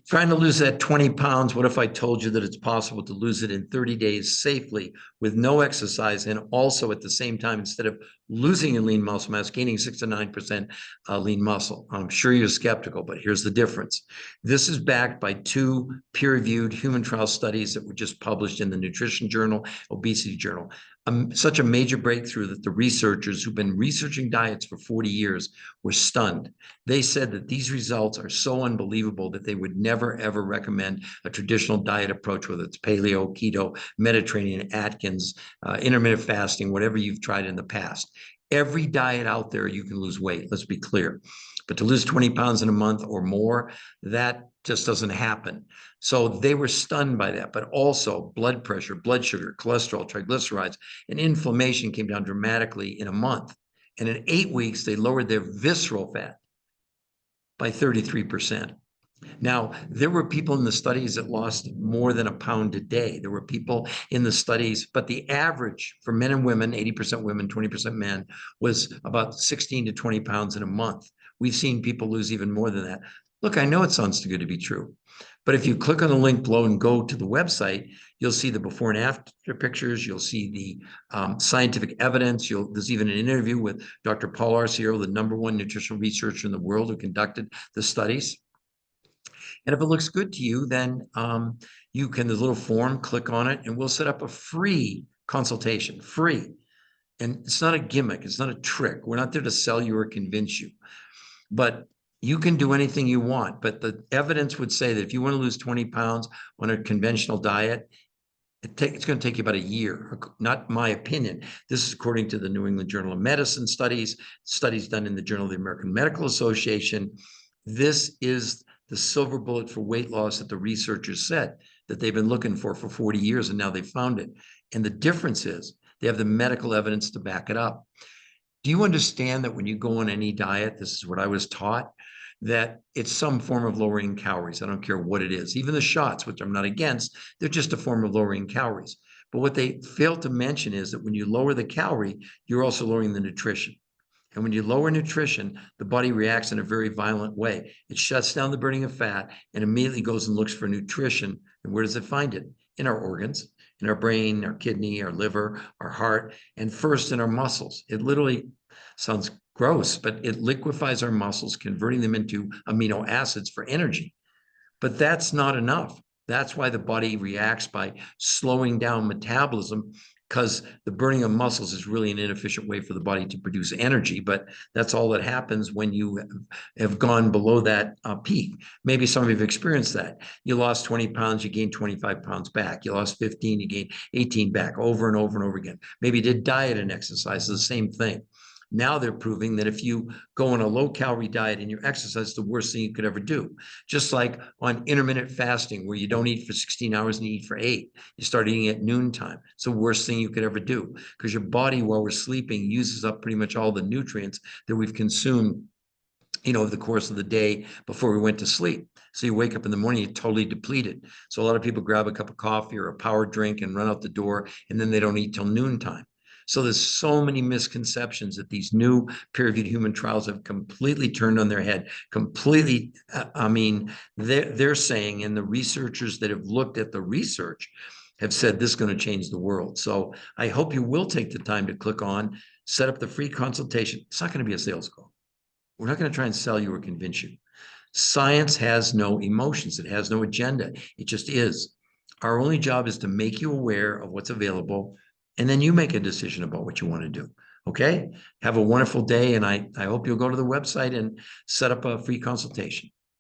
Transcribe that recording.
Trying to lose that 20 pounds. What if I told you that it's possible to lose it in 30 days safely with no exercise, and also at the same time, instead of losing your lean muscle mass, gaining 6 to 9% lean muscle? I'm sure you're skeptical, but here's the difference. This is backed by two peer-reviewed human trial studies that were just published in the Nutrition Journal, Obesity Journal. Such a major breakthrough that the researchers who've been researching diets for 40 years were stunned. They said that these results are so unbelievable that they would never, ever recommend a traditional diet approach, whether it's paleo, keto, Mediterranean, Atkins, intermittent fasting, whatever you've tried in the past. Every diet out there, you can lose weight, let's be clear. But to lose 20 pounds in a month or more, that just doesn't happen. So they were stunned by that, but also blood pressure, blood sugar, cholesterol, triglycerides, and inflammation came down dramatically in a month. And in 8 weeks, they lowered their visceral fat by 33%. Now, there were people in the studies that lost more than a pound a day. There were people in the studies, but the average for men and women, 80% women, 20% men, was about 16 to 20 pounds in a month. We've seen people lose even more than that. Look, I know it sounds too good to be true, but if you click on the link below and go to the website, you'll see the before and after pictures. You'll see the scientific evidence. There's even an interview with Dr. Paul Arciero, the #1 nutritional researcher in the world who conducted the studies. And if it looks good to you, then you can, there's a little form, click on it, and we'll set up a free consultation, free. And it's not a gimmick. It's not a trick. We're not there to sell you or convince you. But you can do anything you want. But the evidence would say that if you want to lose 20 pounds on a conventional diet, it's going to take you about a year. Not my opinion. This is according to the New England Journal of Medicine studies done in the Journal of the American Medical Association. This is the silver bullet for weight loss that the researchers said that they've been looking for 40 years, and now they found it. And the difference is they have the medical evidence to back it up. Do you understand that when you go on any diet, this is what I was taught, that it's some form of lowering calories? I don't care what it is. Even the shots, which I'm not against, they're just a form of lowering calories. But what they fail to mention is that when you lower the calorie, you're also lowering the nutrition. And when you lower nutrition, the body reacts in a very violent way. It shuts down the burning of fat and immediately goes and looks for nutrition. And where does it find it? In our organs, in our brain, our kidney, our liver, our heart, and first in our muscles. It literally sounds gross, but it liquefies our muscles, converting them into amino acids for energy. But that's not enough. That's why the body reacts by slowing down metabolism, because the burning of muscles is really an inefficient way for the body to produce energy. But that's all that happens when you have gone below that peak. Maybe some of you have experienced that. You lost 20 pounds, you gained 25 pounds back. You lost 15, you gained 18 back, over and over and over again. Maybe you did diet and exercise, the same thing. Now they're proving that if you go on a low-calorie diet and you exercise, it's the worst thing you could ever do. Just like on intermittent fasting, where you don't eat for 16 hours and you eat for 8. You start eating at noontime. It's the worst thing you could ever do, because your body, while we're sleeping, uses up pretty much all the nutrients that we've consumed, over the course of the day before we went to sleep. So you wake up in the morning, you're totally depleted. So a lot of people grab a cup of coffee or a power drink and run out the door, and then they don't eat till noontime. So there's so many misconceptions that these new peer-reviewed human trials have completely turned on their head. Completely, they're saying, and the researchers that have looked at the research have said this is going to change the world. So I hope you will take the time to click on, set up the free consultation. It's not going to be a sales call. We're not going to try and sell you or convince you. Science has no emotions. It has no agenda. It just is. Our only job is to make you aware of what's available, and then you make a decision about what you want to do. Okay? Have a wonderful day, and I hope you'll go to the website and set up a free consultation.